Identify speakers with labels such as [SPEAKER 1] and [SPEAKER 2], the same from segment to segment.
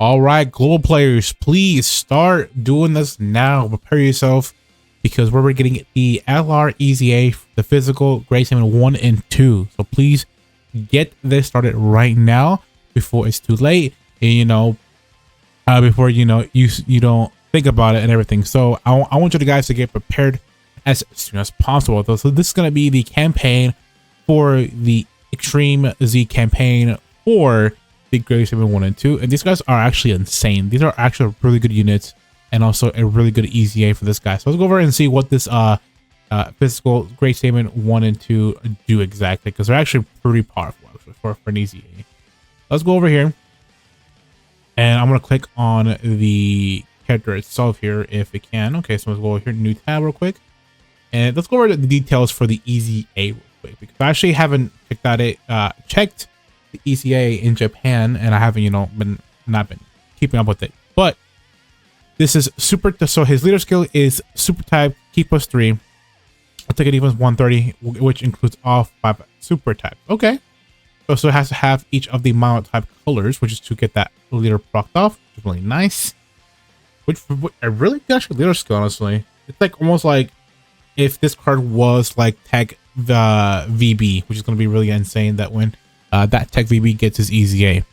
[SPEAKER 1] All right, global players, please start doing this now. Prepare yourself because we're getting the LR EZA, the physical grade 7 1 and 2. So please get this started right now before it's too late. And before you don't think about it and everything. So I want you guys to get prepared as soon as possible. So this is going to be the campaign for the Extreme Z campaign for the grade 7 1 and 2, and these guys are actually insane. These are actually really good units and also a really good EZA for this guy. So let's go over and see what this physical grade 7 1 and 2 do exactly, because they're actually pretty powerful for an EZA. Let's go over here and I'm going to click on the character itself here if it can. Okay, so let's go over here, new tab real quick, and let's go over the details for the EZA real quick, because I actually haven't checked the EZA in Japan, and I haven't not been keeping up with it. But this is super, so his leader skill is super type, key +3, attack and defense 130, which includes all 5 super types. Okay, so it has to have each of the mono type colors, which is to get that leader procced off, which is really nice. Which a really good leader skill, honestly. It's like almost like if this card was like tag the VB, which is going to be really insane that when that tech VB gets his EZA.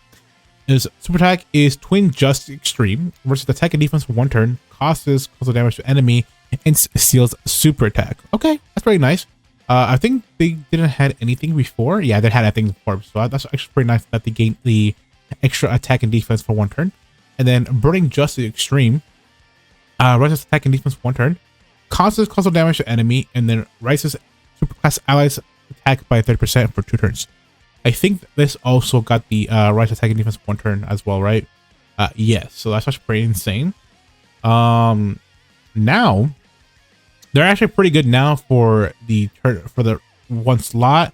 [SPEAKER 1] His super attack is Twin Just Extreme versus attack and defense for 1 turn, causes critical damage to enemy, and steals super attack. Okay, that's pretty nice. I think they didn't had anything before. Yeah, they had anything before, so that's actually pretty nice that they gained the extra attack and defense for 1 turn. And then Burning Just Extreme raises attack and defense for 1 turn, causes critical damage to enemy, and then raises superclass allies attack by 30% for 2 turns. I think this also got the rise attack and defense 1 turn as well, right? Yes, so that's actually pretty insane. Now they're actually pretty good now for the 1 slot,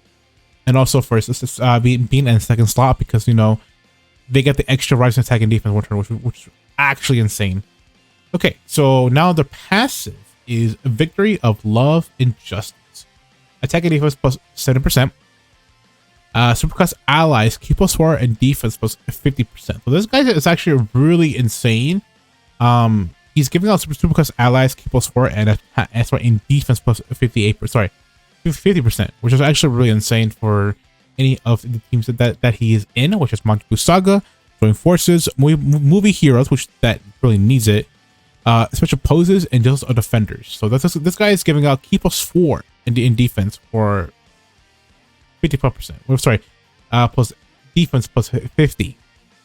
[SPEAKER 1] and also for being in 2nd slot, because they get the extra rise attack and defense 1 turn, which is actually insane. Okay, so now the passive is Victory of Love and Justice, attack and defense plus 7%. Superclass allies key +4 and defense plus 50%. So this guy is actually really insane. He's giving out superclass allies key +4 and in defense plus 58%. Sorry, 50%, which is actually really insane for any of the teams that he is in, which is Majbu Saga, Joint Forces, movie heroes, which that really needs it. Special poses and just defenders. So this guy is giving out key +4 in defense for 55%. Oh, sorry, plus defense plus 50.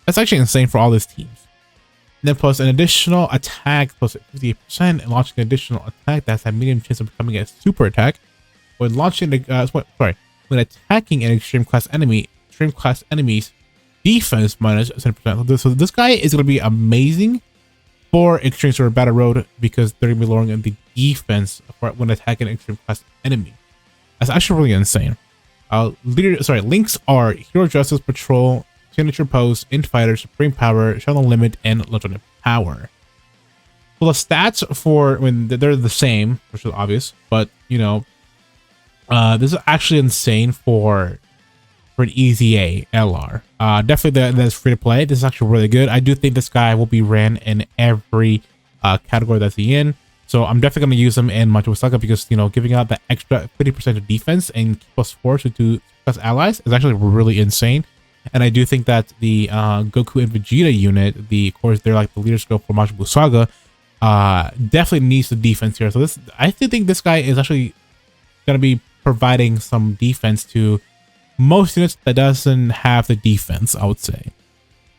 [SPEAKER 1] That's actually insane for all these teams. And then plus an additional attack plus 58%, and launching an additional attack that has a medium chance of becoming a super attack when launching when attacking an extreme class enemy's defense minus 10%. So this guy is going to be amazing for Extreme Super Battle Road, because they're going to be lowering the defense for when attacking an extreme class enemy. That's actually really insane. Links are Hero Justice, Patrol, Signature Pose, Infighter, Supreme Power, Shadow Limit, and Legendary Power. So the stats for when they're the same, which is obvious, but this is actually insane for an EZA LR. Definitely that's free to play. This is actually really good. I do think this guy will be ran in every category that's he in. So I'm definitely going to use him in Majbu Saga, because giving out that extra 50% of defense and +4 to do plus allies is actually really insane. And I do think that the Goku and Vegeta unit, of course they're like the leader skill for Majbu Saga, definitely needs the defense here. So I think this guy is actually going to be providing some defense to most units that doesn't have the defense, I would say.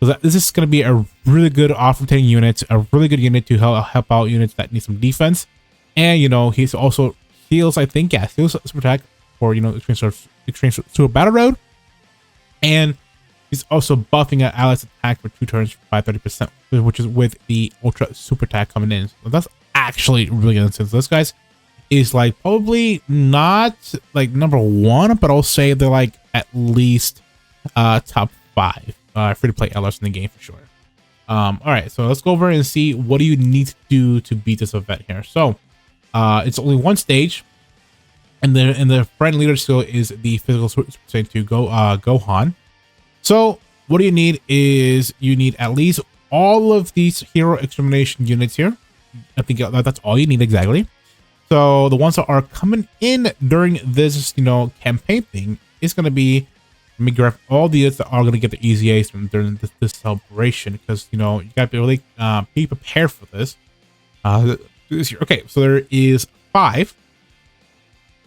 [SPEAKER 1] So this is going to be a really good off-rotating unit, a really good unit to help out units that need some defense. And he's also heals, I think, yeah, heals super attack for Extreme Super Battle Road. And he's also buffing an allies attack for 2 turns by 30%, which is with the ultra super attack coming in. So that's actually really insane. So this guy's is like probably not like number 1, but I'll say they're like at least top 5 free-to-play LRs in the game for sure. All right, so let's go over and see what do you need to do to beat this event here. So it's only 1 stage, and the friend leader skill is the physical Super Saiyan 2 Gohan. So what do you need is you need at least all of these hero extermination units here. I think that's all you need exactly. So the ones that are coming in during this, campaign thing is going to be, let me grab all the units that are going to get the EZAs during this celebration, because, you got to be really be prepared for this. This year. Okay, so there is 5.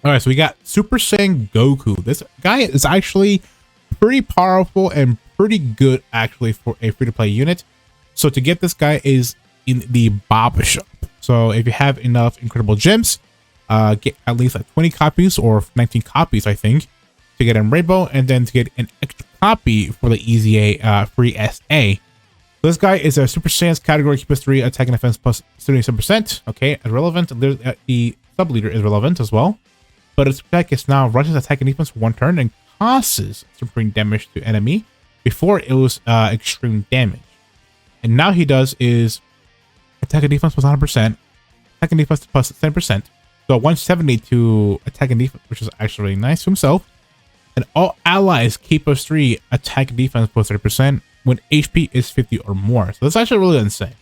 [SPEAKER 1] All right, so we got Super Saiyan Goku. This guy is actually pretty powerful and pretty good, actually, for a free-to-play unit. So to get this guy is in the Baba shop. So if you have enough incredible gems, get at least like 20 copies or 19 copies, I think, to get in Rainbow, and then to get an extra copy for the EZA free SA. So this guy is a Super Saiyan's category, keeps 3 attack and defense plus 77%. Okay, as relevant. The sub leader is relevant as well, but its attack is now rushes attack and defense 1 turn and causes supreme damage to enemy. Before it was extreme damage, and now he does is attack and defense plus 100%, attack and defense plus 10%. So 170 to attack and defense, which is actually really nice to himself. And all allies keep us 3 attack and defense plus 30% when HP is 50 or more. So that's actually really insane.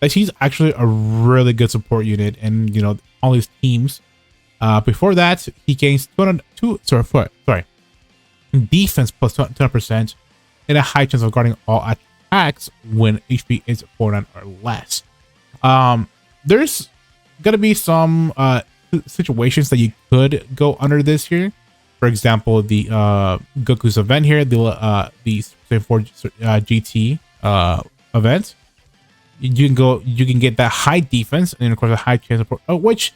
[SPEAKER 1] Like, he's actually a really good support unit, and all these teams. Before that, he gains defense plus 200% and a high chance of guarding all attacks when HP is 49 or less. There's gonna be some situations that you could go under this here. For example, the Goku's event here, the Saiyan 4 GT event. You can get that high defense and of course a high chance of which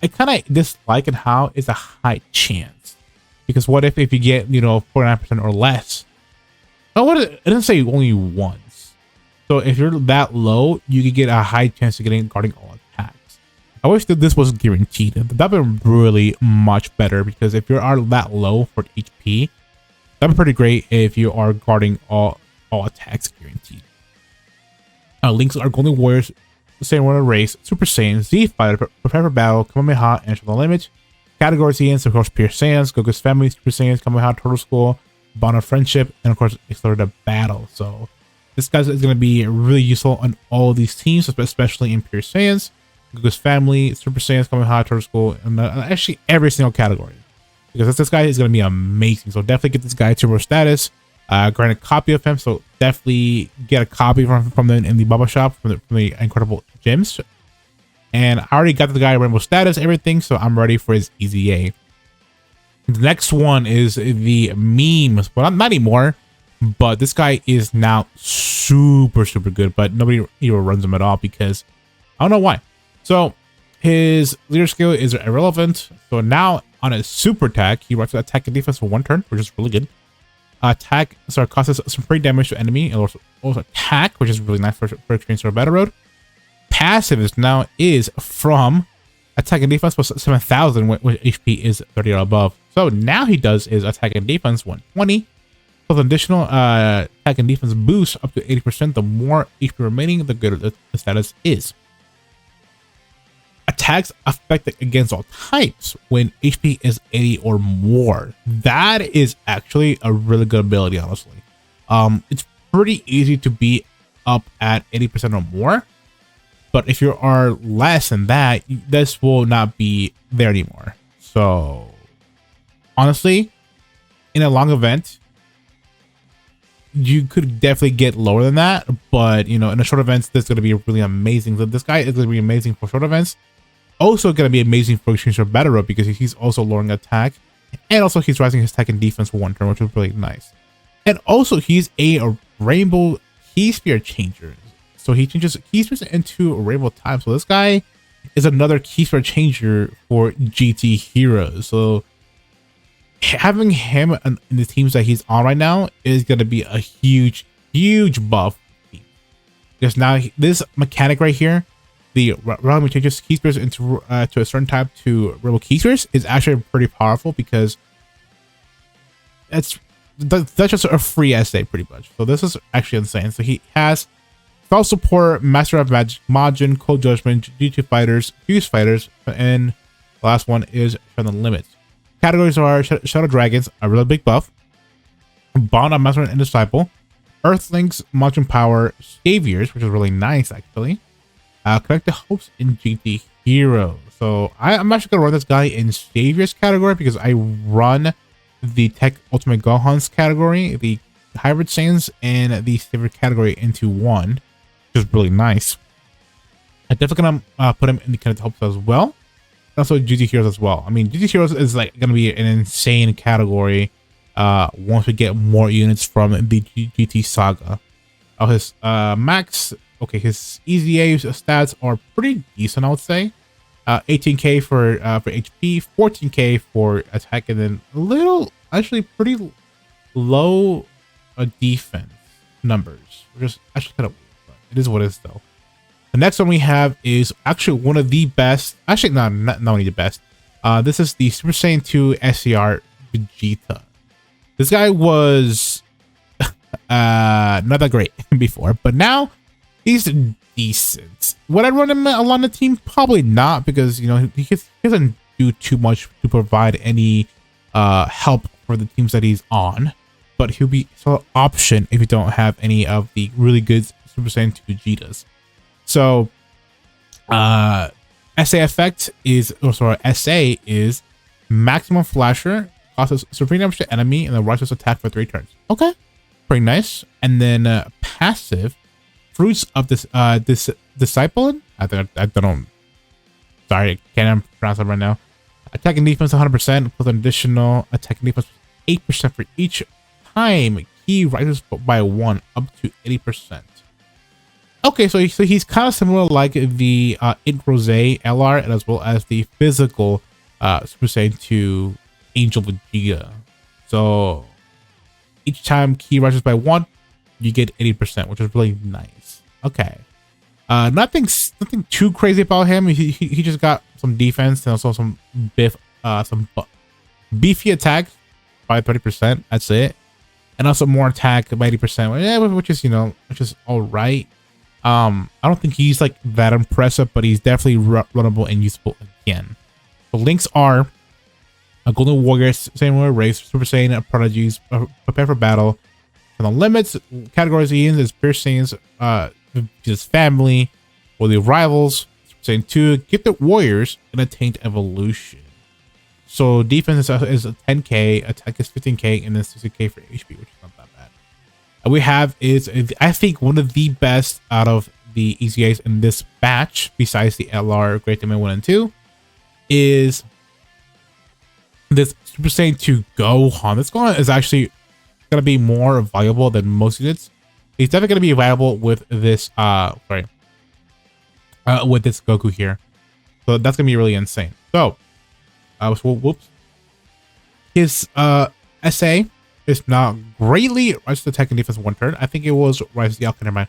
[SPEAKER 1] I kind of dislike, and how is a high chance, because what if you get 49% or less? Oh, it doesn't say only once. So if you're that low, you could get a high chance of guarding all attacks. I wish that this was guaranteed. That'd be really much better, because if you are that low for HP, that'd be pretty great if you are guarding all attacks guaranteed. Links are Golden Warriors, Saiyan Warrior Race, Super Saiyan, Z Fighter, Prepare for Battle, Kamehameha, and Show the Limit. Category Saiyans, of course, Pure Saiyans, Goku's Family, Super Saiyans, Kamehameha, Turtle School, Bond of Friendship, and of course, Accelerated Battle. So this guy is going to be really useful on all these teams, especially in Pure Saiyans, Goku's Family, Super Saiyans, Kamehameha, Turtle School, and actually every single category. Because this guy is going to be amazing. So definitely get this guy to status. Grant a copy of him, so definitely get a copy from them in the Baba shop from the incredible gems. And I already got the guy Rainbow status, everything, so I'm ready for his EZA. The next one is the memes. Well, not anymore, but this guy is now super good, but nobody even runs him at all because I don't know why. So his leader skill is irrelevant. So now on his super attack, he runs attack and defense for 1 turn, which is really good. Attack causes some free damage to enemy, and also attack, which is really nice for experience or battle road. Passive is from attack and defense plus 7,000 when HP is 30 or above. So now he does is attack and defense 120 plus additional attack and defense boost up to 80%. The more HP remaining, the greater the status is. Attacks affected against all types when HP is 80 or more. That is actually a really good ability, honestly. It's pretty easy to be up at 80% or more, but if you are less than that, this will not be there anymore. So honestly, in a long event, you could definitely get lower than that, but in a short events, this is going to be really amazing. So this guy is going to be amazing for short events. Also going to be amazing for exchange or battle road because he's also lowering attack, and also he's rising his attack and defense for 1 turn, which is really nice. And also he's a rainbow key spear changer, so he changes key spears into a rainbow type. So this guy is another key spear changer for GT heroes. So having him in the teams that he's on right now is going to be a huge buff, because now this mechanic right here, the randomly changes key spears into to a certain type to rainbow key spears, is actually pretty powerful, because that's just a free essay pretty much. So this is actually insane. So he has spell support, Master of Magic, Majin, Cold Judgment, G2 Fighters, Fuse Fighters, and the last one is Show the Limit. Categories are Shadow Dragons, a really big buff, Bond of Master and Disciple, Earthlings, Marching Power, Saviors, which is really nice actually. Connect the hopes in GT Hero. So I'm actually gonna run this guy in Saviors category because I run the Tech Ultimate Gohan's category, the Hybrid Saiyans, and the Savior category into one, which is really nice. I'm definitely gonna put him in the Connect the Hopes as well. Also GT Heroes as well. I mean, GT Heroes is like gonna be an insane category once we get more units from the GT Saga. His max, okay, his EZA stats are pretty decent, I would say. 18k for HP, 14k for attack, and then a little, actually pretty low defense numbers, which is actually kind of weird, but it is what it is though. The next one we have is actually one of the best, actually not only the best. This is the Super Saiyan 2 SCR Vegeta. This guy was not that great before, but now he's decent. Would I run him along the team? Probably not, because you know he doesn't do too much to provide any help for the teams that he's on. But he'll be sort of option if you don't have any of the really good Super Saiyan 2 Vegetas. So SA effect is, or sorry, SA is maximum flasher, causes supreme damage to enemy, and the righteous attack for 3 turns. Okay, pretty nice. And then passive, fruits of this disciple. I don't. Sorry, I can't pronounce it right now. Attack and defense 100% plus an additional attack and defense 8% for each time he rises by 1 up to 80%. Okay, so he's kind of similar like the Int Rose LR, and as well as the physical Super Saiyan 2 Angel Vegeta. So each time he rises by 1, you get 80%, which is really nice. Okay, nothing too crazy about him. He just got some defense and also some beefy attack by 30%. That's it, and also more attack by 80%, which is, you know, which is all right. I don't think he's like that impressive, but he's definitely runnable and useful again. The links are a Golden Warriors, Saiyan Race, Super Saiyan Prodigies, prepare for battle. And the limits categories he is Pierce Saiyans, his family, or the rivals, Super Saiyan 2, Gifted Warriors, and Attained Evolution. So defense is 10k, attack is 15k, and then 60k for HP, which is not that bad. We have is, I think, one of the best out of the EZAs in this batch, besides the LR Great Demon 1 and 2, is this Super Saiyan 2 Gohan. This Gohan is actually going to be more valuable than most units. He's definitely going to be valuable with this, with this Goku here. So that's going to be really insane. So, whoops. His SA is not greatly rise to attack and defense 1 turn. I think it was rise to the never mind.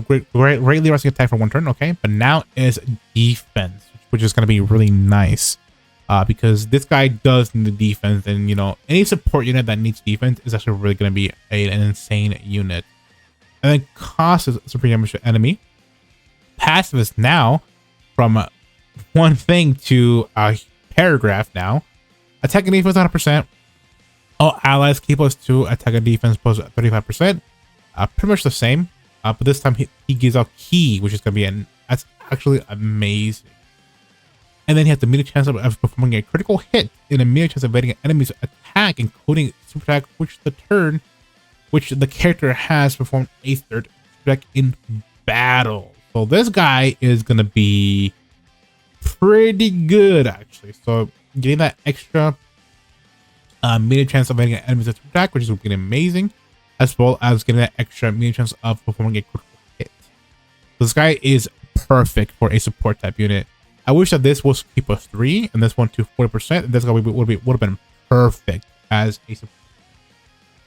[SPEAKER 1] Greatly rising attack for 1 turn, okay, but now is defense, which is going to be really nice, because this guy does need the defense, and you know, any support unit that needs defense is actually really going to be an insane unit. And then cost is supreme damage to enemy. Passive is now from one thing to a paragraph now. Attack and defense 100%. All allies keep +2, attack and defense plus 35%. Pretty much the same, but this time he gives out key, which is going to be that's actually amazing. And then he has the immediate chance of performing a critical hit and a immediate chance of evading an enemy's attack, including super attack, which the character has performed a 3rd super attack in battle. So this guy is going to be pretty good, actually. So getting that extra immediate chance of getting an enemy's attack, which is going to be amazing, as well as getting that extra immediate chance of performing a critical hit. So this guy is perfect for a support type unit. I wish that this was keep us 3 and this one to 40%. This guy would have been perfect as a support.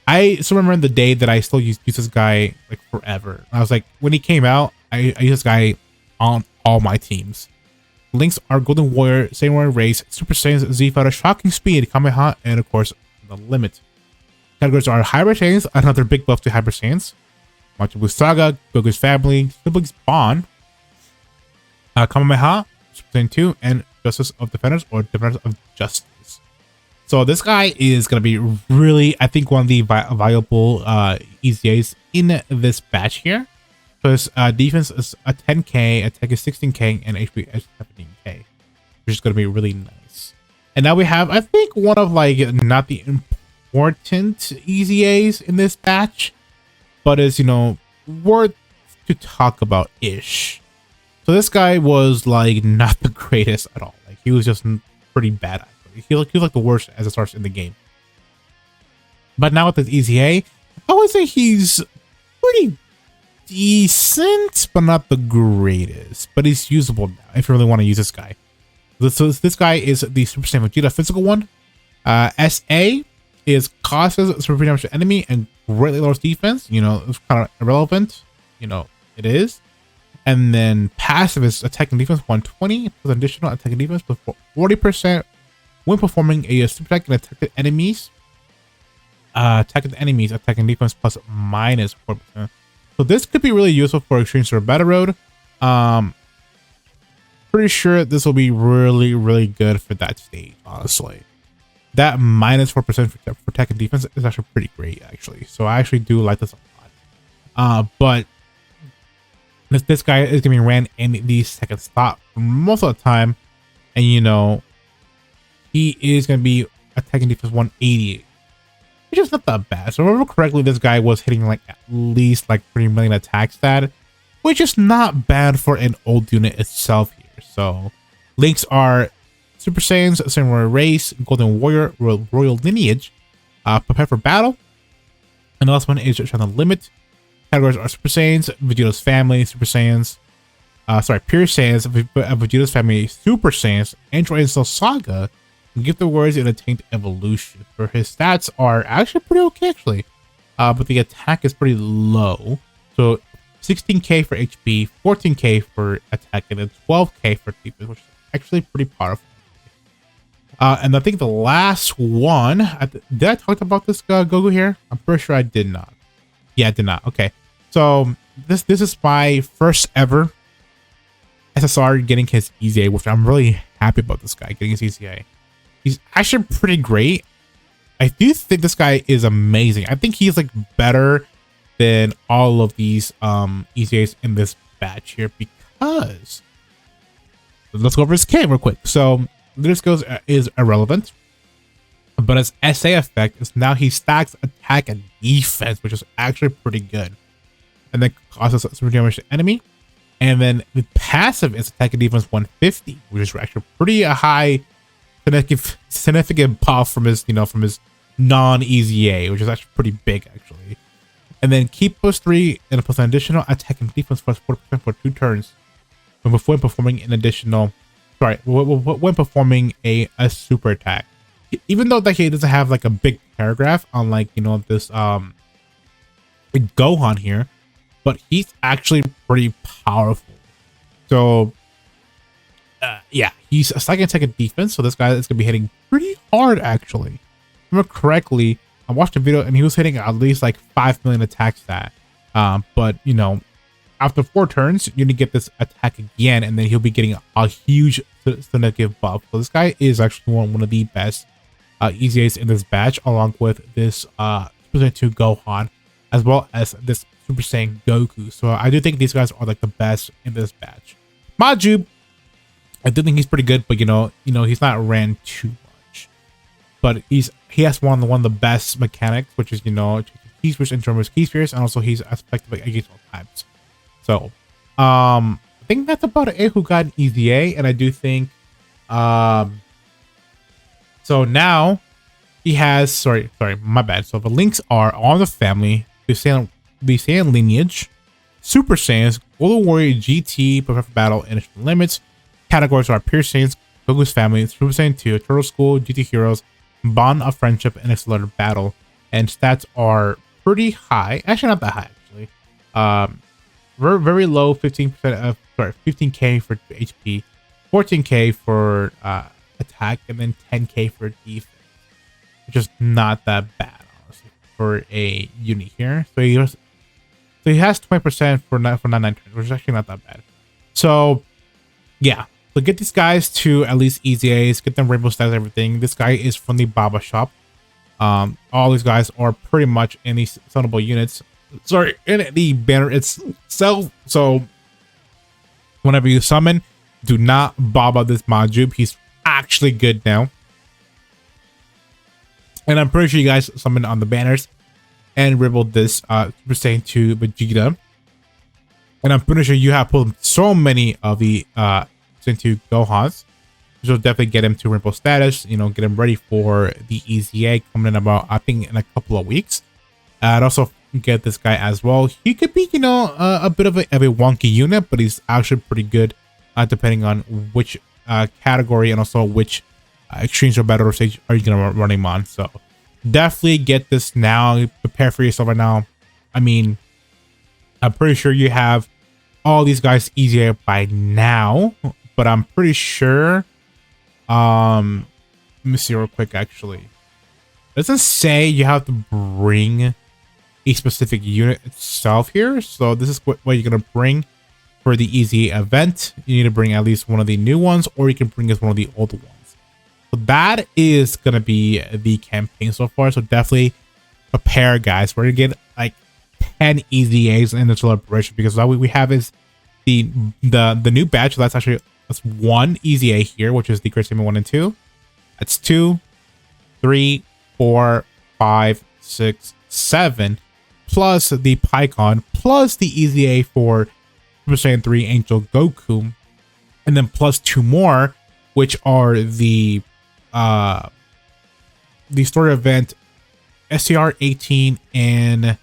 [SPEAKER 1] I still remember the day that I still used this guy like forever. I was like, when he came out, I used this guy on all my teams. Links are Golden Warrior, Saiyan Warrior Race, Super Saiyans, Z Fighter, Shocking Speed, Kamehameha, and of course, the limit. Categories are Hybrid Saiyans, another big buff to Hybrid Saiyans, Majin Buu Saga, Goku's family, Siblings Bond, Kamehameha, Super Saiyan 2, and Justice of Defenders or Defenders of Justice. So this guy is going to be really, I think, one of the valuable EZAs in this batch here. So his defense is a 10k, attack is 16k, and HP is 17k, which is going to be really nice. And now we have, I think, one of like not the important EZAs in this batch, but is, you know, worth to talk about ish. So this guy was like not the greatest at all. Like he was just pretty bad. Actually. He was like the worst as it starts in the game. But now with this EZA, I would say he's pretty decent, but not the greatest. But he's usable now if you really want to use this guy. So this guy is the Super Saiyan Vegeta physical one. SA is causes super damage to enemy and greatly lowers defense. You know, it's kind of irrelevant. You know, it is. And then passive is attack and defense 120 plus additional attack and defense plus 40% when performing a super attack and attack enemies. Attack enemies, attack and defense plus minus 4%. So this could be really useful for Extreme Super Battle Road. Pretty sure this will be really, really good for that stage, honestly. That minus 4% for attack and defense is actually pretty great, actually. So I actually do like this a lot. But this guy is going to be ran in the second slot most of the time. And, you know, he is going to be attacking defense 180, which is not that bad. So if I remember correctly, this guy was hitting like at least like 3 million attack stat, which is not bad for an old unit itself here. So links are Super Saiyans, Samurai Race, Golden Warrior, Royal Lineage, Prepare for Battle, and the last one is Trying to Limit. Categories are Super Saiyans, Vegeta's Family, Super Saiyans, Pure Saiyans, Vegeta's Family, Super Saiyans, Android and Cell Saga, and Gift of Words and Attained Evolution. For his stats are actually pretty okay, actually, but the attack is pretty low. So 16k for HP, 14k for attack, and then 12k for defense, which is actually pretty powerful. And I think the last one, did I talk about this Goku here? I'm pretty sure I did not. Yeah, I did not. Okay, so this is my first ever SSR getting his EZA, which I'm really happy about. This guy getting his EZA. He's actually pretty great. I do think this guy is amazing. I think he's like better than all of these EZAs in this batch here, because let's go over his K real quick. So this goes is irrelevant, but his SA effect is now he stacks attack and defense, which is actually pretty good, and then causes super damage to enemy. And then the passive is attack and defense 150, which is actually pretty high significant buff from his, you know, from his non-EZA, which is actually pretty big actually. And then keep +3 and plus an additional attack and defense plus 40% for 2 turns when performing an additional, when performing a super attack. Even though that he doesn't have like a big paragraph on, like, you know, this Gohan here, but he's actually pretty powerful. So yeah, he's a second defense, so this guy is gonna be hitting pretty hard actually. If I remember correctly, I watched a video and he was hitting at least like 5 million attack stat. But you know, after 4 turns, you're gonna get this attack again, and then he'll be getting a huge significant buff. So this guy is actually one of the best EZAs in this batch, along with this Super Saiyan 2 Gohan, as well as this Super Saiyan Goku. So I do think these guys are like the best in this batch. Maju, I do think he's pretty good, but you know, he's not ran too much. But he has one of the best mechanics, which is, you know, key spheres in terms of key spheres, and also he's effective against all types. So I think that's about it who got an EZA, and I do think so now he has, sorry, my bad. So the links are on the family, the Saiyan lineage, Super Saiyans, Golden Warrior GT, Prepare for Battle, and Extreme Limits. Categories are Pure Saiyans, Goku's Family, Super Saiyan 2, Turtle School, GT Heroes, Bond of Friendship, and Accelerated Battle. And stats are pretty high. Actually, not that high, actually. Very low, 15k for HP, 14k for attack, and then 10k for defense, which is not that bad, honestly, for a unit here. So he has 20% for 99 turns, which is actually not that bad. So yeah, So get these guys to at least EZAs, get them rainbow stats, everything. This guy is from the Baba shop. All these guys are pretty much in these summable units. Sorry, in the banner itself. So whenever you summon, do not Baba this Majub. He's actually good now. And I'm pretty sure you guys summoned on the banners and ribbled this Super Saiyan 2 Vegeta. And I'm pretty sure you have pulled so many of the Saiyan 2 Gohans. Which will definitely get him to rainbow status, you know, get him ready for the EZA coming in about, I think, in a couple of weeks. And also get this guy as well. He could be, you know, a bit of a wonky unit, but he's actually pretty good depending on which category and also which extremes or battle stage are you going to run him on. So definitely get this now. Prepare for yourself right now. I mean, I'm pretty sure you have all these guys easier by now, but I'm pretty sure. Let me see real quick. Actually, it doesn't say you have to bring a specific unit itself here. So this is what you're gonna bring for the EZA event. You need to bring at least one of the new ones, or you can bring as one of the old ones. So that is gonna be the campaign so far. So definitely prepare, guys. We're gonna get like 10 EZAs in the celebration, because all we have is the new batch. So that's one EZA here, which is the Great Saiyan 1 and 2. That's 2, 3, 4, 5, 6, 7, plus the Pycon, plus the EZA for Super Saiyan 3 Angel Goku, and then plus 2 more, which are the story event SCR 18 and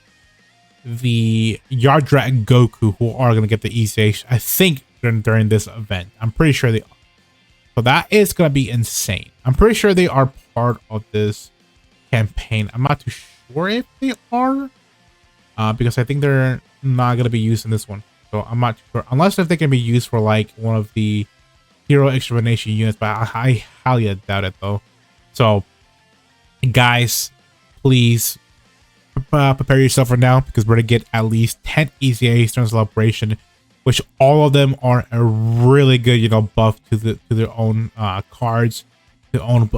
[SPEAKER 1] the Yardrat Goku, who are going to get the EZA, I think, during this event. I'm pretty sure they are. So that is going to be insane. I'm pretty sure they are part of this campaign. I'm not too sure if they are, because I think they're not going to be used in this one. So I'm not sure, unless if they can be used for like one of the hero extermination units, but I highly doubt it though. So guys, please prepare yourself for now, because we're going to get at least 10 EZAs during celebration, which all of them are a really good, you know, buff to their own cards, their own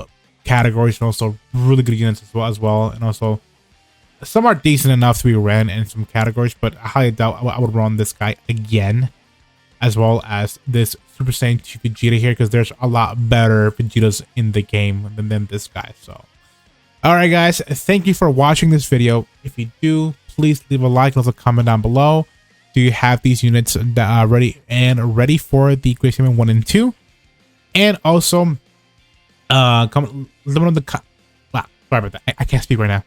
[SPEAKER 1] categories, and also really good units as well. And also some are decent enough to be ran in some categories, but I highly doubt I would run this guy again, as well as this Super Saiyan 2 Vegeta here, because there's a lot better Vegetas in the game than this guy. So all right, guys, thank you for watching this video. If you do, please leave a like and also comment down below. Do you have these units ready for the Great Saiyan 1 and 2? And also, let me know in the wow, sorry about that. I can't speak right now.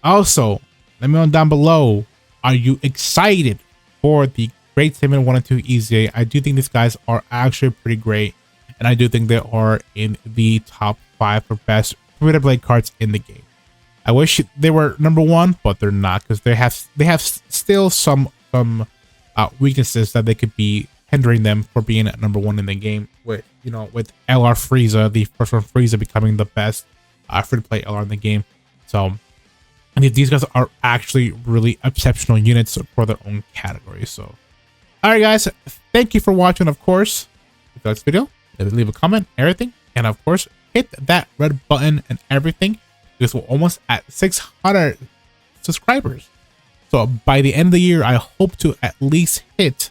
[SPEAKER 1] Also, let me know down below. Are you excited for the Great Saiyan 1 and 2 EZA? I do think these guys are actually pretty great, and I do think they are in the top 5 for best free-to-play cards in the game. I wish they were #1, but they're not, because they have still some weaknesses that they could be hindering them for being at #1 in the game. With with LR Frieza, the first one Frieza becoming the best free-to-play LR in the game. So, and these guys are actually really exceptional units for their own category. So, all right, guys, thank you for watching. Of course, if you like this video, leave a comment, everything, and of course, hit that red button and everything, because we're almost at 600 subscribers. So by the end of the year, I hope to at least hit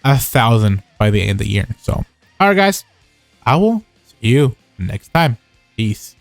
[SPEAKER 1] 1,000 by the end of the year. So, all right, guys, I will see you next time. Peace.